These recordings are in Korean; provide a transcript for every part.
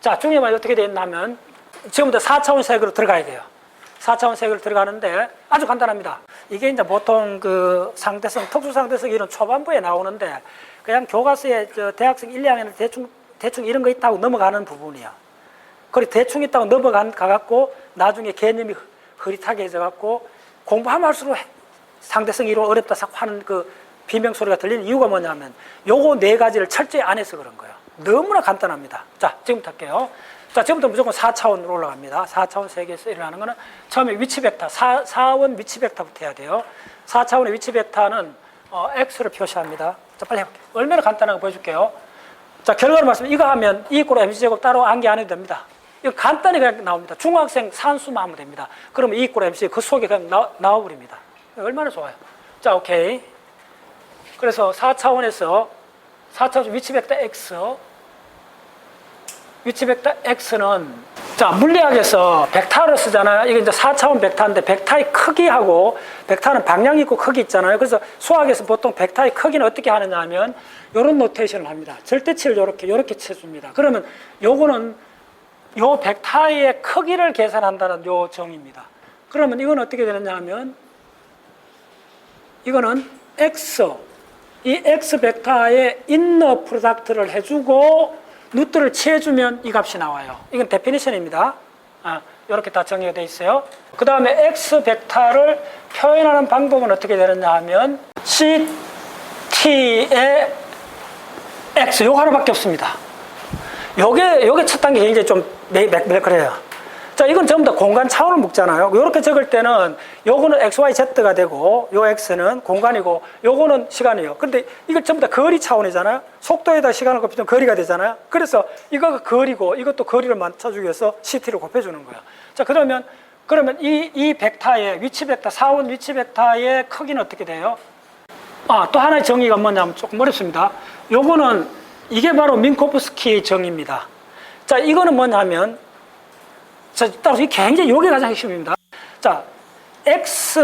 자, 중요한 어떻게 되었냐면 지금부터 4차원 색으로 들어가야 돼요. 4차원 색으로 들어가는데 아주 간단합니다. 이게 이제 보통 그 상대성, 특수상대성 이런 초반부에 나오는데 그냥 교과서에 저 대학생 1, 2학년 대충 이런 거 있다고 넘어가는 부분이야. 그리고 대충 있다고 넘어가갖고 나중에 개념이 흐릿하게 해져갖고 공부하면 할수록 상대성이 이루 어렵다 하는 그 비명소리가 들리는 이유가 뭐냐면 요거 네 가지를 철저히 안 해서 그런 거예요. 너무나 간단합니다. 자, 지금부터 할게요. 자, 지금부터 무조건 4차원으로 올라갑니다. 4차원 세계에서 일어나는 거는 처음에 위치 벡터, 4원 위치 벡터부터 해야 돼요. 4차원의 위치 벡터는 X를 표시합니다. 자, 빨리 해볼게요. 얼마나 간단하게 보여줄게요. 자, 결과로 말씀드리면 이거 하면 E = mc제곱 따로 암기 안 해도 됩니다. 이거 간단히 그냥 나옵니다. 중학생 산수만 하면 됩니다. 그러면 E = mc 그 속에 그냥 나와버립니다. 얼마나 좋아요. 자, 오케이. 그래서 4차원에서 4차원 위치 벡터 X, 위치 벡터 X는 자, 물리학에서 벡터를 쓰잖아요. 이게 이제 4차원 벡터인데 벡터의 크기하고 벡터는 방향이 있고 크기 있잖아요. 그래서 수학에서 보통 벡터의 크기는 어떻게 하느냐 하면 이런 노테이션을 합니다. 절대치를 이렇게 쳐줍니다. 그러면 요거는 요 벡터의 크기를 계산한다는 요 정의입니다. 그러면 이건 어떻게 되느냐 하면 이거는 X, 이 X 벡터의 인너 프로덕트를 해주고 루트를 취해주면 이 값이 나와요. 이건 데피니션입니다. 이렇게 다 정의가 되어 있어요. 그 다음에 X 벡터를 표현하는 방법은 어떻게 되느냐 하면 CT의 X, 요거 하나밖에 없습니다. 요게 첫 단계 굉장히 좀 그래요. 자, 이건 전부 다 공간 차원을 묶잖아요. 요렇게 적을 때는 요거는 XYZ가 되고 요 X는 공간이고 요거는 시간이에요. 근데 이걸 전부 다 거리 차원이잖아요. 속도에다 시간을 곱해주면 거리가 되잖아요. 그래서 이거가 거리고 이것도 거리를 맞춰주기 위해서 CT를 곱해주는 거예요. 자, 그러면 이 벡터의 위치 벡터, 4원 위치 벡터의 크기는 어떻게 돼요? 또 하나의 정의가 뭐냐면 조금 어렵습니다. 요거는 이게 바로 민코프스키 정의입니다. 자, 이거는 뭐냐면 자, 따라서 이게 굉장히 요게 가장 핵심입니다. 자, X,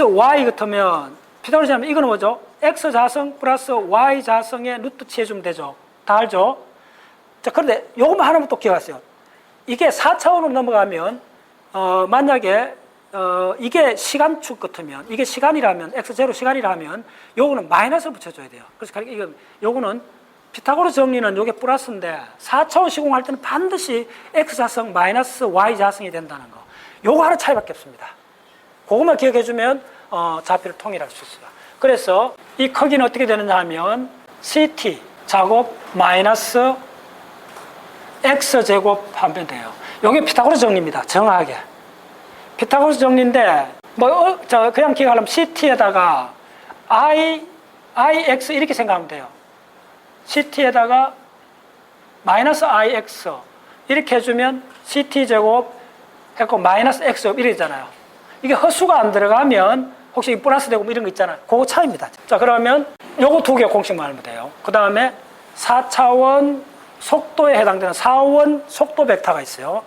Y 같으면 피타고라스 하면 이거는 뭐죠? X 자성 플러스 Y 자성의 루트 취해주면 되죠. 다 알죠? 자, 그런데 요것만 하나만 또 기억하세요. 이게 4차원으로 넘어가면 만약에 이게 시간축 같으면 이게 시간이라면 X0 시간이라면 요거는 마이너스를 붙여줘야 돼요. 그래서 요거는 피타고라스 정리는 요게 플러스인데 4차원 시공할 때는 반드시 X자성 마이너스 Y자성이 된다는 거. 요거 하나 차이밖에 없습니다. 그것만 기억해주면 좌표를 통일할 수 있어요. 그래서 이 크기는 어떻게 되느냐 하면 CT 제곱 마이너스 X제곱 하면 돼요. 요게 피타고라스 정리입니다. 정확하게. 피타고라스 정리인데 그냥 기억하려면 CT에다가 IX 이렇게 생각하면 돼요. CT에다가 마이너스 IX 이렇게 해주면 CT제곱 했고 마이너스 X제곱 이러잖아요. 이게 허수가 안 들어가면 혹시 플러스 되고 이런 거 있잖아요. 그거 차이입니다. 자, 그러면 요거 두 개 공식만 알면 돼요. 그 다음에 4차원 속도에 해당되는 4원 속도 벡터가 있어요.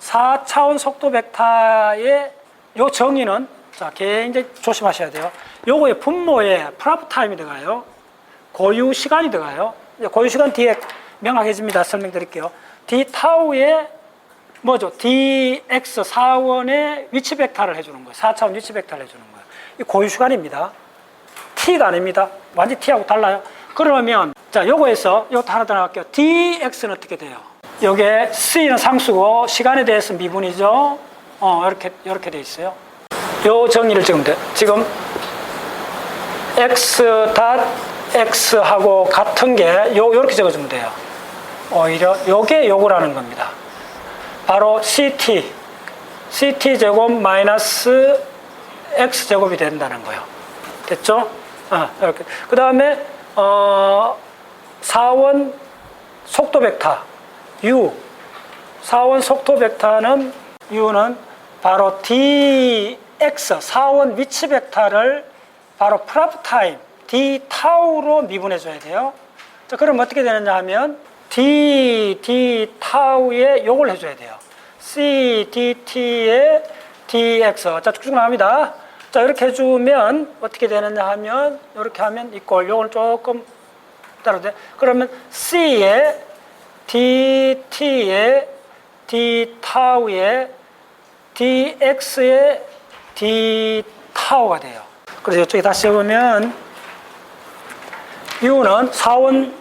4차원 속도 벡터의 요 정의는 자, 굉장히 조심하셔야 돼요. 요거의 분모에 프라프 타임이 들어가요. 고유 시간이 들어가요. 고유 시간 뒤에 명확해집니다. 설명드릴게요. d 타우에 뭐죠? dx 4원의 위치 벡터를 해주는 거예요. 4차원 위치 벡터를 해주는 거예요. 이 고유 시간입니다. t가 아닙니다. 완전 t하고 달라요. 그러면 자, 요거에서 요것도 하나 더 나갈게요. dx는 어떻게 돼요? 요게 c는 상수고 시간에 대해서 미분이죠. 이렇게 돼 있어요. 요 정의를 지금 x하고 같은 게 요렇게 적어주면 돼요. 오히려 요게 요거라는 겁니다. 바로 CT 제곱 X제곱이 된다는 거예요. 됐죠? 이렇게. 그 다음에 4원 속도 벡터 U 4원 속도 벡터는 U는 바로 dx 4원 위치 벡터를 바로 프라프 타임 d 타우로 미분해 줘야 돼요. 자, 그럼 어떻게 되느냐 하면 d 타우에 요걸 해줘야 돼요. c dt에 dx. 자, 쭉쭉 나옵니다. 자, 이렇게 해주면 어떻게 되느냐 하면 이렇게 하면 이꼴 요걸 조금 따로 돼. 그러면 c에 dt의 d 타우의 dx의 d 타우가 돼요. 그래서 이쪽에 다시 적으면 u는 4원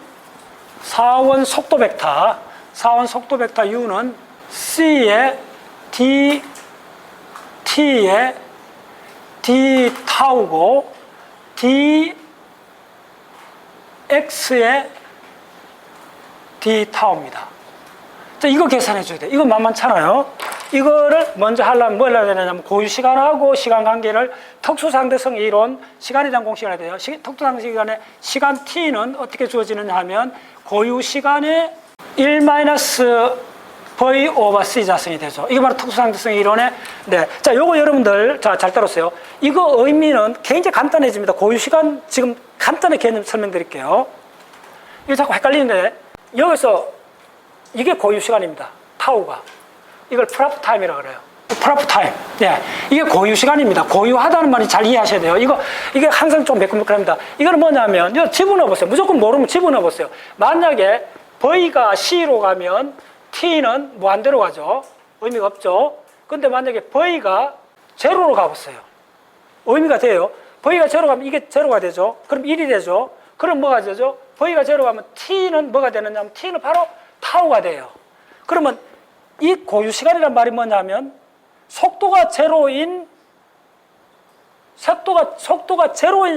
속도 벡터, 4원 속도 벡터 u는 c의 d t의 d 타우고 d x의 d 타우입니다. 자, 이거 계산해 줘야 돼. 이거 만만찮아요. 이거를 먼저 하려면 뭘 해야 되냐면 고유 시간하고 시간 관계를 특수상대성 이론 시간에 대한 공식을 해야 돼요. 특수상대성 시간에 시간 t는 어떻게 주어지느냐 하면 고유 시간에 1-v 오버 c 자승이 되죠. 이게 바로 특수상대성 이론의 네. 자, 요거 여러분들 잘 따랐어요. 이거 의미는 굉장히 간단해집니다. 고유 시간 지금 간단하게 개념 설명드릴게요. 이거 자꾸 헷갈리는데 여기서 이게 고유 시간입니다. 타우가. 이걸 프라프 타임이라고 그래요. 프라프 타임. 네. 이게 고유 시간입니다. 고유하다는 말이 잘 이해하셔야 돼요. 이게 항상 좀 매끈매끈합니다. 이거는 뭐냐면, 이거 집어넣어 보세요. 무조건 모르면 집어넣어 보세요. 만약에 V가 C로 가면 T는 무한대로 가죠. 의미가 없죠. 근데 만약에 V가 제로로 가보세요. 의미가 돼요. V가 제로 가면 이게 제로가 되죠. 그럼 1이 되죠. 그럼 뭐가 되죠? V가 제로 가면 T는 뭐가 되느냐 하면 T는 바로 타우가 돼요. 그러면 이 고유 시간이란 말이 뭐냐면 속도가 제로인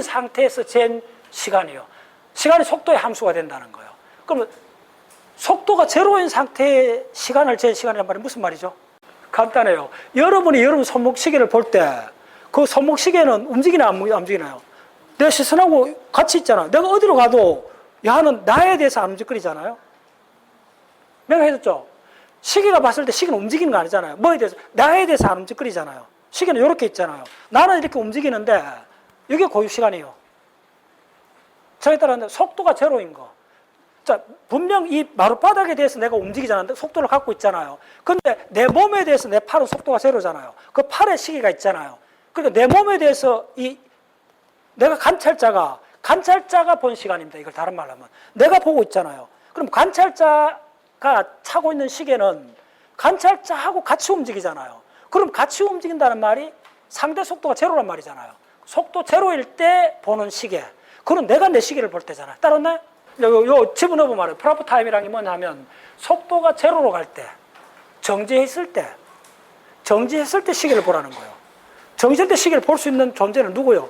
상태에서 잰 시간이요. 시간이 속도의 함수가 된다는 거예요. 그러면 속도가 제로인 상태의 시간을 잰 시간이란 말이 무슨 말이죠? 간단해요. 여러분이 여러분 손목시계를 볼 때 그 손목시계는 움직이나 안 움직이나요? 내 시선하고 같이 있잖아. 내가 어디로 가도 야는 나에 대해서 안 움직이잖아요. 명확해졌죠? 시계가 봤을 때 시계는 움직이는 거 아니잖아요. 뭐에 대해서? 나에 대해서 안 움직이잖아요. 시계는 이렇게 있잖아요. 나는 이렇게 움직이는데 이게 고유 시간이에요. 저에 따라 속도가 제로인 거. 자, 분명 이 마룻바닥에 대해서 내가 움직이잖아요. 속도를 갖고 있잖아요. 근데 내 몸에 대해서 내 팔은 속도가 제로잖아요. 그 팔에 시계가 있잖아요. 그러니까 내 몸에 대해서 내가 관찰자가 본 시간입니다. 이걸 다른 말로 하면. 내가 보고 있잖아요. 그럼 관찰자가 차고 있는 시계는 관찰자하고 같이 움직이잖아요. 그럼 같이 움직인다는 말이 상대 속도가 제로란 말이잖아요. 속도 제로일 때 보는 시계. 그럼 내가 내 시계를 볼 때잖아요. 따랐나요? 요 집어넣어보면 말이에요. 프라프 타임이라는 게 뭐냐면 속도가 제로로 갈 때, 정지했을 때 시계를 보라는 거예요. 정지할 때 시계를 볼 수 있는 존재는 누구요?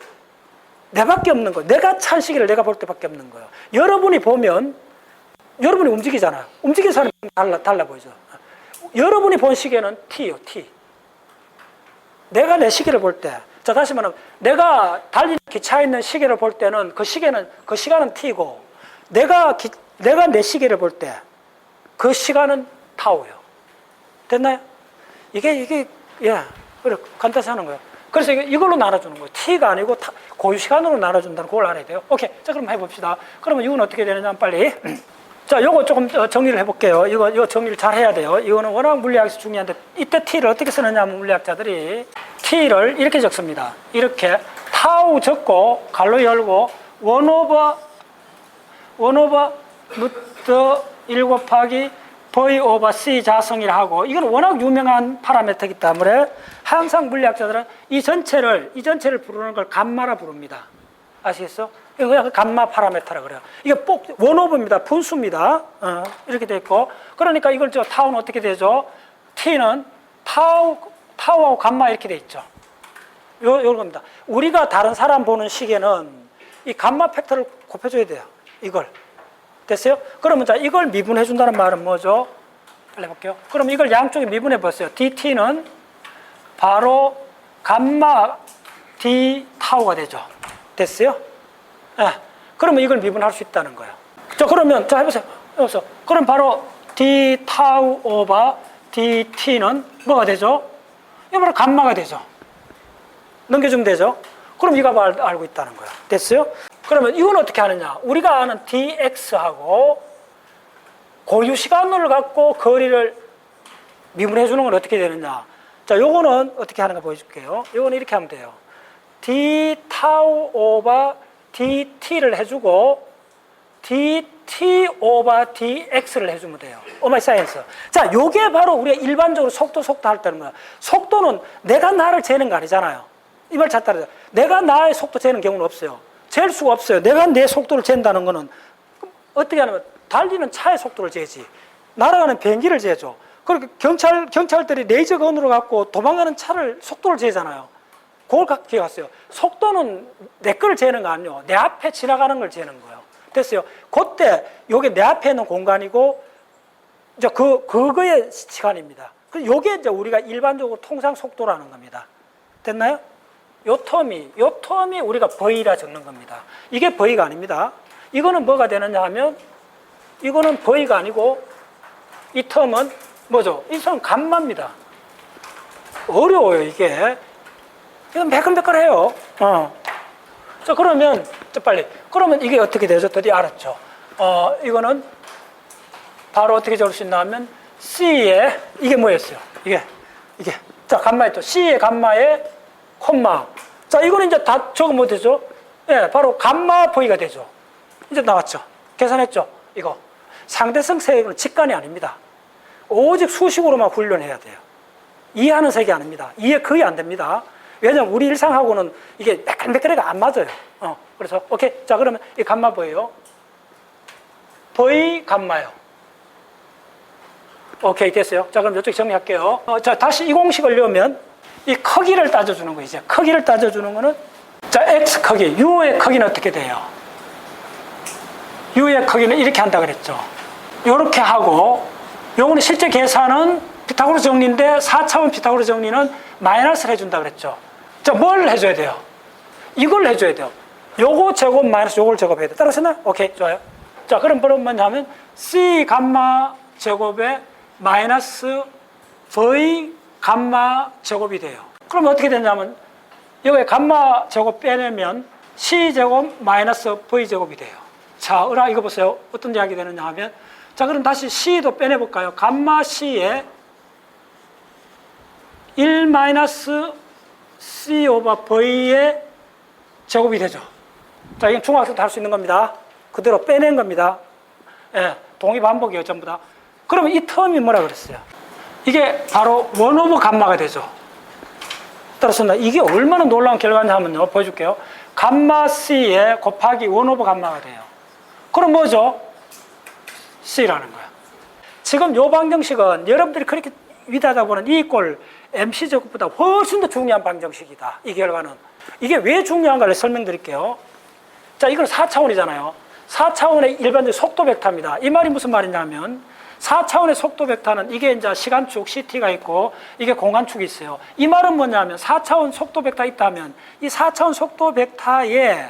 내밖에 없는 거예요. 내가 찬 시계를 내가 볼 때밖에 없는 거예요. 여러분이 보면 여러분이 움직이잖아요. 움직이는 사람이 달라 보이죠. 여러분이 본 시계는 T요, T. 내가 내 시계를 볼 때, 자, 다시 말하면 내가 달리는 기차에 있는 시계를 볼 때는 그 시간은 T고, 내가 내 시계를 볼 때 그 시간은 타오요. 됐나요? 이게 그래, 간단히 하는 거예요. 그래서 이걸로 나눠주는 거예요. T가 아니고 고유 시간으로 나눠준다는 그걸 알아야 돼요. 오케이. 자, 그럼 해봅시다. 그러면 이건 어떻게 되느냐, 빨리. 자, 요거 조금 정리를 해볼게요. 이거 정리를 잘 해야 돼요. 이거는 워낙 물리학에서 중요한데, 이때 T를 어떻게 쓰느냐 하면 물리학자들이 T를 이렇게 적습니다. 이렇게 타우 적고, 갈로 열고, 1/루트 1 곱하기 V 오버 C 자성이라 하고, 이건 워낙 유명한 파라미터이기 때문에 항상 물리학자들은 이 전체를 부르는 걸 감마라 부릅니다. 아시겠어? 이거 감마 파라미터라 그래요. 이게 원오버입니다. 분수입니다. 이렇게 돼 있고, 그러니까 이걸 타우는 어떻게 되죠? T는 타우하고 감마 이렇게 돼 있죠. 요런 겁니다. 우리가 다른 사람 보는 시계는 이 감마 팩터를 곱해줘야 돼요. 이걸. 됐어요? 그러면 자, 이걸 미분해 준다는 말은 뭐죠? 빨리 해볼게요. 그럼 이걸 양쪽에 미분해 보세요. DT는 바로 감마 D 타우가 되죠. 됐어요? 그러면 이걸 미분할 수 있다는 거예요. 자, 그러면 자, 해보세요. 그럼 바로 D 타우 오버 DT는 뭐가 되죠? 이거 바로 감마가 되죠. 넘겨주면 되죠? 그럼 이거 알고 있다는 거예요. 됐어요? 그러면 이건 어떻게 하느냐? 우리가 아는 dx하고 고유 시간을 갖고 거리를 미분해 주는 건 어떻게 되느냐? 자, 요거는 어떻게 하는가 보여줄게요. 요거는 이렇게 하면 돼요. d 타우 오버 dt를 해주고 d t 오버 dx를 해주면 돼요. 오마이 사이언스. 자, 요게 바로 우리가 일반적으로 속도 할 때는 뭐야? 속도는 내가 나를 재는 거 아니잖아요. 이 말 잘 따라서. 내가 나의 속도 재는 경우는 없어요. 잴 수가 없어요. 내가 내 속도를 잰다는 거는 어떻게 하냐면 달리는 차의 속도를 재지. 날아가는 비행기를 재죠. 그렇게 경찰들이 레이저건으로 갖고 도망가는 차를 속도를 재잖아요. 그걸 기억하세요. 속도는 내 거를 재는 거 아니에요. 내 앞에 지나가는 걸 재는 거예요. 됐어요. 그때 요게 내 앞에 있는 공간이고 이제 그거의 시간입니다. 요게 이제 우리가 일반적으로 통상 속도라는 겁니다. 됐나요? 요 텀이 우리가 V라 적는 겁니다. 이게 V가 아닙니다. 이거는 뭐가 되느냐 하면 이거는 V가 아니고 이 텀은 뭐죠? 이 텀은 감마입니다. 어려워요, 이게. 이건 매끌매끌해요. 자, 그러면, 그러면 이게 어떻게 되죠? 드디어 알았죠? 이거는 바로 어떻게 적을 수 있나 하면 C에, 이게 뭐였어요? 이게. 자, 감마에 또 C의 감마에 콤마. 자, 이거는 이제 다 적으면 뭐 되죠? 예, 바로 감마 V가 되죠. 이제 나왔죠? 계산했죠? 이거. 상대성 세계는 직관이 아닙니다. 오직 수식으로만 훈련해야 돼요. 이해하는 세계 아닙니다. 이해 거의 안 됩니다. 왜냐면 우리 일상하고는 이게 매끌매끌해가 안 맞아요. 그래서 오케이. 자, 그러면 이 감마 뭐예요? V 감마요. 오케이, 됐어요. 자, 그럼 이쪽 정리할게요. 자, 다시 이 공식을 넣으면 이 크기를 따져주는 거 이제 크기를 따져주는 거는 자, x 크기, u의 크기는 어떻게 돼요? u의 크기는 이렇게 한다 그랬죠. 이렇게 하고 요거는 실제 계산은 피타고라스 정리인데 4차원 피타고라스 정리는 마이너스를 해준다 그랬죠. 자, 뭘 해줘야 돼요? 이걸 해줘야 돼요. 요거 제곱 마이너스 요걸 제곱해야 돼. 따라서나? 오케이, 좋아요. 자, 그럼 뭐냐면 C 감마 제곱에 마이너스 V 감마 제곱이 돼요. 그럼 어떻게 되냐면 여기 감마 제곱 빼내면 C 제곱 마이너스 V 제곱이 돼요. 자, 으라 이거 보세요. 어떤 이야기 되느냐 하면 자, 그럼 다시 C도 빼내볼까요? 감마 C에 1 마이너스 C 오버 V의 제곱이 되죠. 자, 이건 중학생도 할 수 있는 겁니다. 그대로 빼낸 겁니다. 예, 동의 반복이에요, 전부 다. 그러면 이 텀이 뭐라 그랬어요? 이게 바로 1 오버 감마가 되죠. 따라서 이게 얼마나 놀라운 결과냐 하면요, 보여줄게요. 감마 C에 곱하기 1 오버 감마가 돼요. 그럼 뭐죠? C라는 거야. 지금 요 방정식은 여러분들이 그렇게 위대하다 보는 이 꼴 MC 제곱보다 훨씬 더 중요한 방정식이다. 이 결과는. 이게 왜 중요한가를 설명드릴게요. 자, 이건 4차원이잖아요. 4차원의 일반적인 속도 벡터입니다. 이 말이 무슨 말이냐면 4차원의 속도 벡터는 이게 이제 시간축 CT가 있고 이게 공간축이 있어요. 이 말은 뭐냐면 4차원 속도 벡터 있다면 이 4차원 속도 벡터의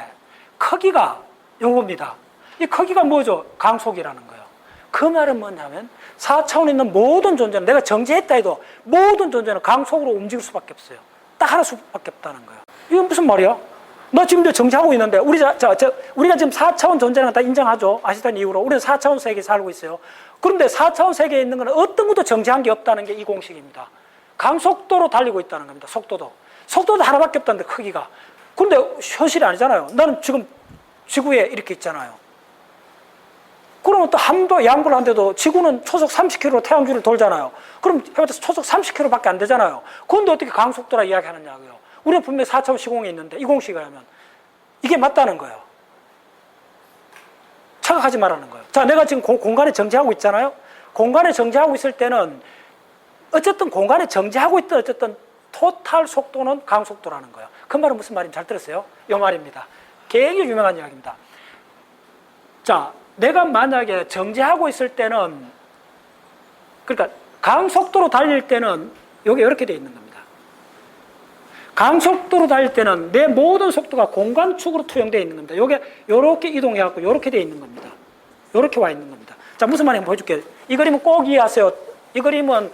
크기가 요겁니다. 이 크기가 뭐죠? 강속이라는 거예요. 그 말은 뭐냐면 4차원에 있는 모든 존재는 내가 정지했다 해도 모든 존재는 강속으로 움직일 수밖에 없어요. 딱 하나 수밖에 없다는 거예요. 이건 무슨 말이야? 너 지금 정지하고 있는데 우리가 지금 4차원 존재는 다 인정하죠. 아시다는 이유로 우리는 4차원 세계에 살고 있어요. 그런데 4차원 세계에 있는 건 어떤 것도 정지한 게 없다는 게 이 공식입니다. 강속도로 달리고 있다는 겁니다. 속도도 하나밖에 없다는데 크기가. 그런데 현실이 아니잖아요. 나는 지금 지구에 이렇게 있잖아요. 그러면 또 함도 양보를 한데도 지구는 초속 30km로 태양주를 돌잖아요. 그럼 초속 30km밖에 안 되잖아요. 그런데 어떻게 강속도라 이야기하느냐고요. 우리는 분명히 4차원 시공에 있는데 이 공식을 하면 이게 맞다는 거예요. 착각하지 말라는 거예요. 자, 내가 지금 공간에 정지하고 있잖아요. 공간에 정지하고 있을 때는 어쨌든 공간에 정지하고 있던 어쨌든 토탈 속도는 강속도라는 거예요. 그 말은 무슨 말인지 잘 들었어요? 이 말입니다. 굉장히 유명한 이야기입니다. 자, 내가 만약에 정지하고 있을 때는 그러니까 강속도로 달릴 때는 여기 이렇게 되어 있는 겁니다. 강속도로 달릴 때는 내 모든 속도가 공간축으로 투영되어 있는 겁니다. 요게 요렇게 이동해갖고 요렇게 되어 있는 겁니다. 요렇게 와 있는 겁니다. 자, 무슨 말인지 보여줄게요. 이 그림은 꼭 이해하세요. 이 그림은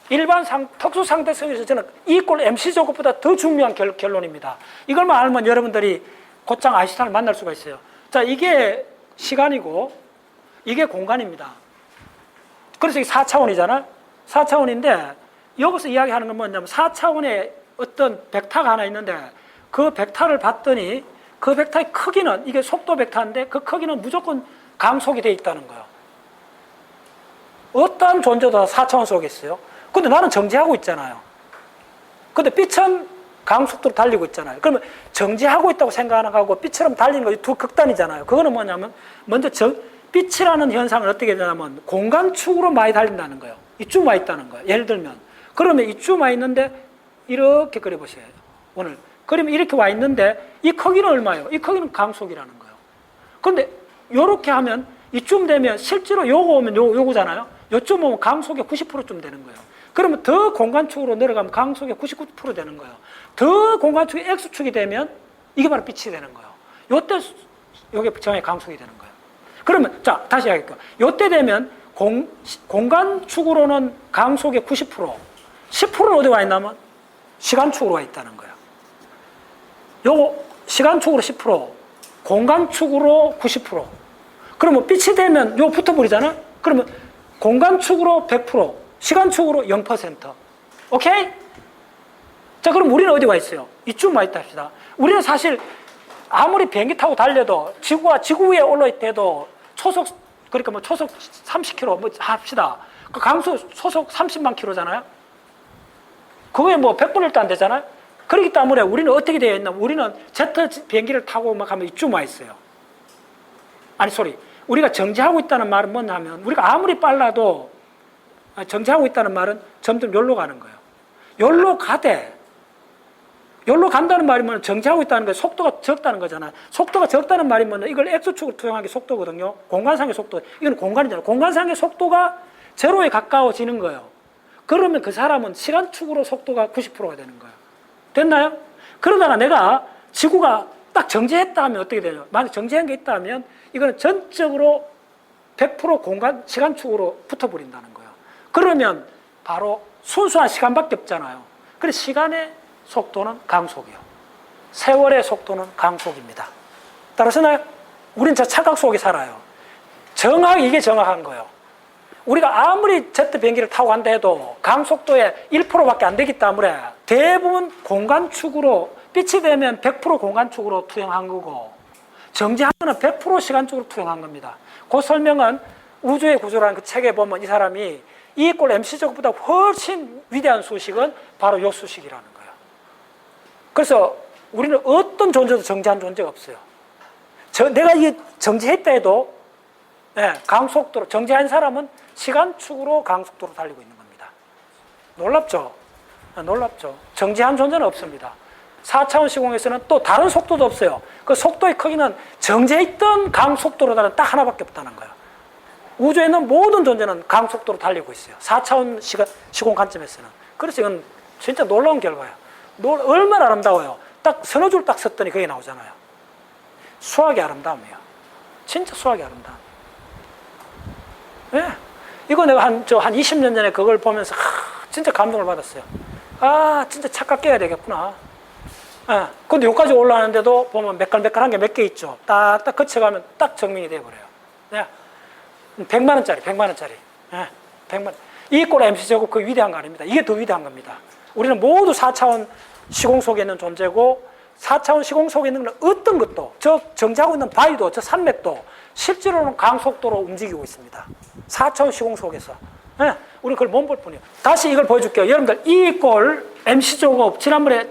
일반 특수 상대성에서 저는 이 꼴 MC 제곱보다 더 중요한 결론입니다. 이걸만 알면 여러분들이 곧장 아인슈타인을 만날 수가 있어요. 자, 이게 시간이고 이게 공간입니다. 그래서 이게 4차원이잖아. 4차원인데 여기서 이야기하는 건 뭐냐면 4차원의 어떤 벡터가 하나 있는데 그 벡터를 봤더니 그 벡터의 크기는 이게 속도 벡터인데 그 크기는 무조건 강속이 되어 있다는 거예요. 어떠한 존재도 다 4차원 속에 있어요. 근데 나는 정지하고 있잖아요. 근데 빛은 강속도로 달리고 있잖아요. 그러면 정지하고 있다고 생각하고 빛처럼 달리는 거 두 극단이잖아요. 그거는 뭐냐면 먼저 빛이라는 현상은 어떻게 되냐면 공간축으로 많이 달린다는 거예요. 이쯤 와 있다는 거예요. 예를 들면 그러면 이쯤 와 있는데 이렇게 그려보세요. 오늘 그러면 이렇게 와 있는데 이 크기는 얼마예요? 이 크기는 강속이라는 거예요. 그런데 이렇게 하면 이쯤 되면 실제로 요거 오면 요거잖아요. 요쯤 오면 강속의 90%쯤 되는 거예요. 그러면 더 공간축으로 내려가면 강속의 99% 되는 거예요. 더 공간축이 X축이 되면 이게 바로 빛이 되는 거예요. 요때 요게 정의 강속이 되는 거예요. 그러면 자 다시 하겠습니다. 요때 되면 공간축으로는 강속의 90%, 10%는 어디 와 있냐면 시간축으로 와 있다는 거예요. 요거 시간축으로 10%, 공간축으로 90%. 그러면 빛이 되면 요 붙어버리잖아? 그러면 공간축으로 100%, 시간축으로 0%. 오케이? 자, 그럼 우리는 어디 와 있어요? 이쯤 와 있다 합시다. 우리는 사실 아무리 비행기 타고 달려도 지구 위에 올라있을 때도 초속, 그러니까 뭐 초속 30km 뭐 합시다. 그 강속 초속 30만 킬로잖아요? 그거에 뭐 100분의 1도 안 되잖아요? 그렇기 때문에 우리는 어떻게 되어 있나? 우리는 제트 비행기를 타고 막 하면 이쯤 와 있어요. 아니, 우리가 정지하고 있다는 말은 뭐냐면 우리가 아무리 빨라도 정지하고 있다는 말은 점점 여기로 가는 거예요. 여기로 간다는 말이 뭐냐? 정지하고 있다는 게 속도가 적다는 거잖아요. 속도가 적다는 말이 뭐냐? 이걸 X축으로 투영한 게 속도거든요. 공간상의 속도. 이건 공간이잖아요. 공간상의 속도가 제로에 가까워지는 거예요. 그러면 그 사람은 시간축으로 속도가 90%가 되는 거예요. 됐나요? 그러다가 내가 지구가 딱 정지했다 하면 어떻게 되냐? 만약 정지한 게 있다 하면 이거는 전적으로 100% 공간, 시간축으로 붙어버린다는 거예요. 그러면 바로 순수한 시간밖에 없잖아요. 그래서 시간의 속도는 강속이요. 세월의 속도는 강속입니다. 따라서나요? 우린 저 착각 속에 살아요. 이게 정확한 거예요. 우리가 아무리 제트 비행기를 타고 간다 해도 강속도의 1%밖에 안 되기 때문에 대부분 공간축으로 빛이 되면 100% 공간축으로 투영한 거고 정지하면 100% 시간축으로 투영한 겁니다. 그 설명은 우주의 구조라는 그 책에 보면 이 사람이 E = mc제곱보다 훨씬 위대한 수식은 바로 이 수식이라는 거예요. 그래서 우리는 어떤 존재도 정지한 존재가 없어요. 내가 이게 정지했다 해도 강속도로 정지한 사람은 시간축으로 강속도로 달리고 있는 겁니다. 놀랍죠? 놀랍죠? 정지한 존재는 없습니다. 4차원 시공에서는 또 다른 속도도 없어요. 그 속도의 크기는 정지했던 강속도로 다른 딱 하나밖에 없다는 거예요. 우주에 있는 모든 존재는 강속도로 달리고 있어요. 4차원 시공 관점에서는. 그래서 이건 진짜 놀라운 결과예요. 얼마나 아름다워요. 딱 서너 줄 딱 썼더니 그게 나오잖아요. 수학의 아름다움이에요. 진짜 수학의 아름다움. 예. 이거 내가 한 20년 전에 그걸 보면서 진짜 감동을 받았어요. 진짜 착각 깨야 되겠구나. 근데 여기까지 올라가는데도 보면 매끌매끌한 게 몇 개 있죠. 딱딱 거쳐가면 딱 증명이 돼버려요. 네. 100만 원짜리. 네. 100만. E = mc제곱 그 위대한 거 아닙니다. 이게 더 위대한 겁니다. 우리는 모두 4차원 시공 속에 있는 존재고 4차원 시공 속에 있는 건 어떤 것도 저 정지하고 있는 바위도 저 산맥도 실제로는 강속도로 움직이고 있습니다. 4차원 시공 속에서. 네. 우리는 그걸 못 볼 뿐이에요. 다시 이걸 보여줄게요. 여러분들 E = mc제곱 지난번에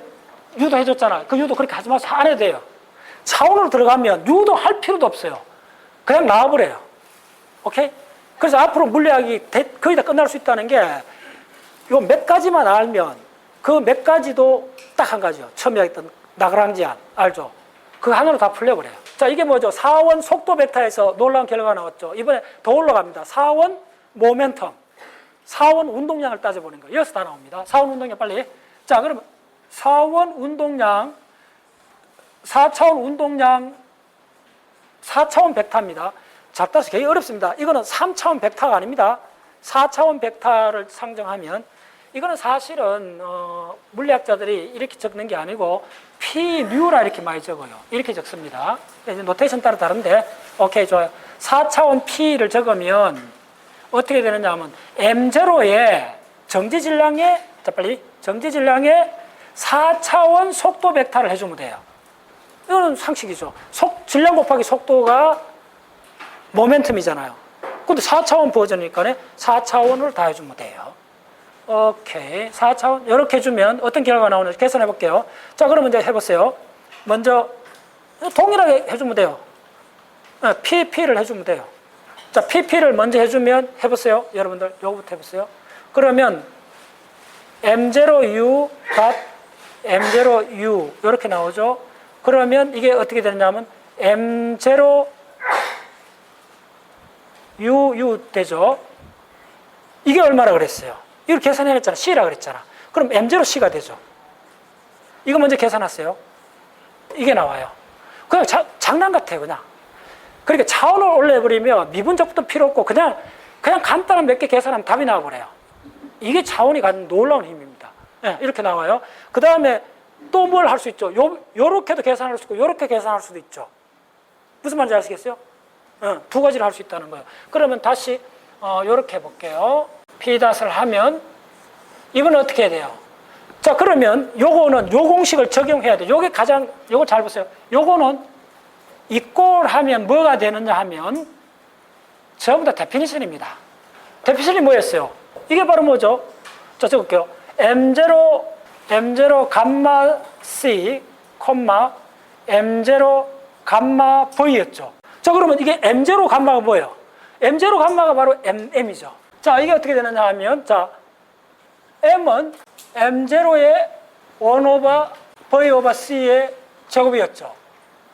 유도해줬잖아. 그 유도 그렇게 하지 마서 안 해도 돼요. 차원으로 들어가면 유도할 필요도 없어요. 그냥 나와버려요. 오케이? 그래서 앞으로 물리학이 거의 다 끝날 수 있다는 게 요 몇 가지만 알면 그 몇 가지도 딱 한 가지요. 처음에 했던 나그랑지안 알죠? 그 하나로 다 풀려버려요. 자, 이게 뭐죠? 4원 속도 베타에서 놀라운 결과가 나왔죠. 이번에 더 올라갑니다. 4원 모멘텀, 4원 운동량을 따져보는 거예요. 여기서 다 나옵니다. 4원 운동량 빨리. 자, 그러면 4원 운동량, 4차원 운동량, 4차원 벡터입니다. 잡다서 굉장히 어렵습니다. 이거는 3차원 벡터가 아닙니다. 4차원 벡터를 상정하면 이거는 사실은 물리학자들이 이렇게 적는 게 아니고 P, μ라 이렇게 많이 적어요. 이렇게 적습니다. 이제 노테이션 따라 다른데 오케이, 좋아요. 4차원 P를 적으면 어떻게 되느냐 하면 M0의 정지질량의 정지질량의 4차원 속도 벡터를 해주면 돼요. 이거는 상식이죠. 질량 곱하기 속도가 모멘텀이잖아요. 근데 4차원 버전이니까 4차원을 다 해주면 돼요. 오케이. 4차원 이렇게 해주면 어떤 결과가 나오는지 계산해 볼게요. 자, 그러면 이제 해보세요. 먼저 동일하게 해주면 돼요. PP를 해주면 돼요. 자, PP를 먼저 해주면 해보세요. 여러분들 요거부터 해보세요. 그러면 M0U M0U 이렇게 나오죠. 그러면 이게 어떻게 되냐면 M0UU 되죠. 이게 얼마라 그랬어요? 이걸 계산해냈잖아. C라 그랬잖아. 그럼 M0C가 되죠. 이거 먼저 계산하세요. 이게 나와요. 그냥 장난 같아요, 그냥. 그러니까 차원을 올려버리면 미분적부터 필요 없고 그냥 간단한 몇 개 계산하면 답이 나와버려요. 이게 차원이 갖는 놀라운 힘입니다. 네, 이렇게 나와요. 그 다음에 또 뭘 할 수 있죠? 요렇게도 계산할 수 있고 요렇게 계산할 수도 있죠. 무슨 말인지 아시겠어요? 두 가지를 할 수 있다는 거예요. 그러면 다시 요렇게 해볼게요. P-를 하면 이건 어떻게 해야 돼요? 자, 그러면 요거는 요 공식을 적용해야 돼요. 요게 가장, 요거 잘 보세요. 요거는 이꼴 하면 뭐가 되느냐 하면 전부 다 데피니션입니다. 데피니션이 뭐였어요? 이게 바로 뭐죠? 자, 적을게요. M0 감마 C, M0 감마 V였죠. 자, 그러면 이게 M0 감마가 뭐예요? M0 감마가 바로 MM이죠. 자, 이게 어떻게 되느냐 하면, 자, M은 M0의 1 V 오버 C의 제곱이었죠.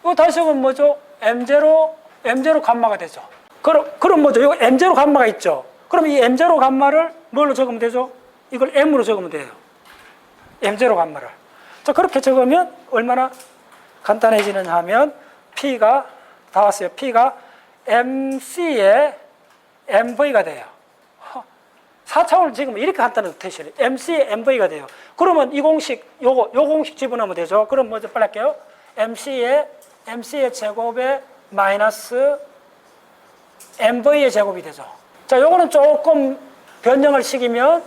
이거 다시 적으면 뭐죠? M0 감마가 되죠. 그럼 뭐죠? 이거 M0 감마가 있죠. 그럼 이 M0 감마를 뭘로 적으면 되죠? 이걸 M으로 적으면 돼요. M0 감마를. 자, 그렇게 적으면 얼마나 간단해지느냐 하면 P가 다 왔어요. P가 MC의 MV가 돼요. 4차원을 지금 이렇게 간단한 노테이션이 MC의 MV가 돼요. 그러면 이 공식, 요 공식 집어넣으면 되죠. 그럼 먼저 빨리 할게요. MC의 제곱에 마이너스 MV의 제곱이 되죠. 자, 요거는 조금 변형을 시키면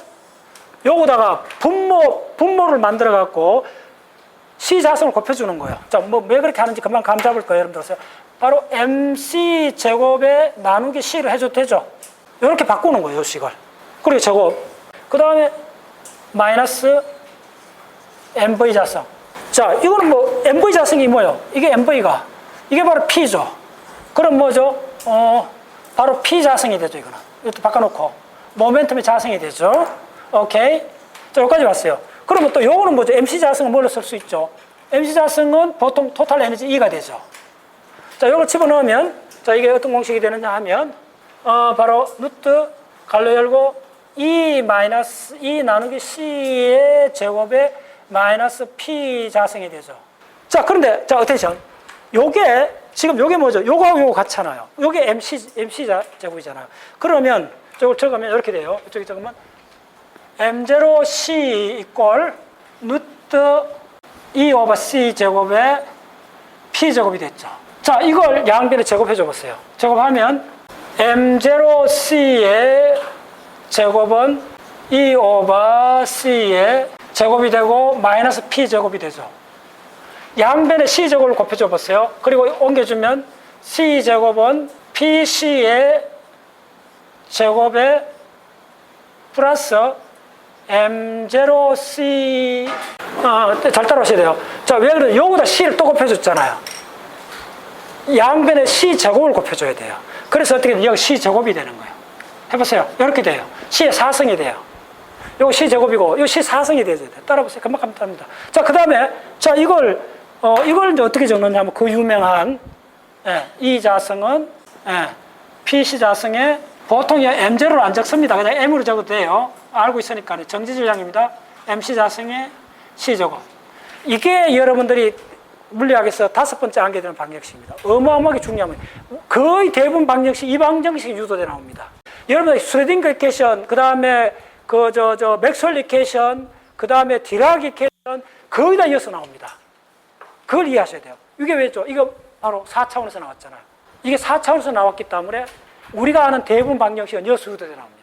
요거다가 분모를 만들어 갖고 C 자성을 곱해주는 거예요. 자, 왜 그렇게 하는지 금방 감 잡을 거예요. 여러분들. 바로 MC 제곱에 나누기 C를 해줘도 되죠. 이렇게 바꾸는 거예요, 요 식을. 그리고 제곱. 그 다음에 마이너스 MV 자성. 자, 이거는 뭐 MV 자성이 뭐예요? 이게 MV가. 이게 바로 P죠. 그럼 뭐죠? 바로 P 자성이 되죠, 이거는. 이것도 바꿔놓고. 모멘텀의 자성이 되죠. 오케이. 자, 여기까지 왔어요. 그러면 또 요거는 뭐죠? MC 자성은 뭘로 쓸 수 있죠? MC 자성은 보통 토탈 에너지 E가 되죠. 자, 요걸 집어넣으면, 자, 이게 어떤 공식이 되느냐 하면, 바로 루트 갈로 열고 E 마이너스 E 나누기 C의 제곱에 마이너스 P 자성이 되죠. 자, 그런데, 자, 어텐션. 요게, 지금 요게 뭐죠? 요거하고 요거 같잖아요. 요게 MC 제곱이잖아요. 그러면, 저걸 적으면 이렇게 돼요. 이쪽에 적으면, M0C 이꼴 루트 E 오버 C 제곱에 P 제곱이 됐죠. 자, 이걸 양변에 제곱해 줘 보세요. 제곱하면 M0C의 제곱은 E 오버 C의 제곱이 되고 마이너스 P 제곱이 되죠. 양변에 C 제곱을 곱해 줘 보세요. 그리고 옮겨주면 C 제곱은 PC의 제곱에 플러스 M0C 잘 따라오셔야 돼요. 자, 왜 그러냐? 요거다 C를 또 곱해줬잖아요. 양변에 C 제곱을 곱해줘야 돼요. 그래서 어떻게 돼요? 여기 C 제곱이 되는 거예요. 해보세요. 이렇게 돼요. C의 4승이 돼요. 요거 C 제곱이고, 이거 C 4승이 돼야 돼요. 따라보세요. 금방 간단합니다. 자, 그 다음에, 자, 이걸 이제 어떻게 적느냐면 그 유명한, 이 자승은, PC 자승에 보통 M0를 안 적습니다. 그냥 M으로 적어도 돼요. 알고 있으니까 정지질량입니다. MC 자승의 C 제곱. 이게 여러분들이 물리학에서 5번째 알게 되는 방정식입니다. 어마어마하게 중요합니다. 거의 대부분 방정식, 이 방정식이 유도돼 나옵니다. 여러분, 슈레딩거 이퀘이션, 그 다음에 맥스웰 이퀘이션, 그 다음에 디락 이퀘이션, 거의 다 이어서 나옵니다. 그걸 이해하셔야 돼요. 이게 왜죠? 이거 바로 4차원에서 나왔잖아요. 이게 4차원에서 나왔기 때문에 우리가 아는 대부분 방정식은 이어서 유도돼 나옵니다.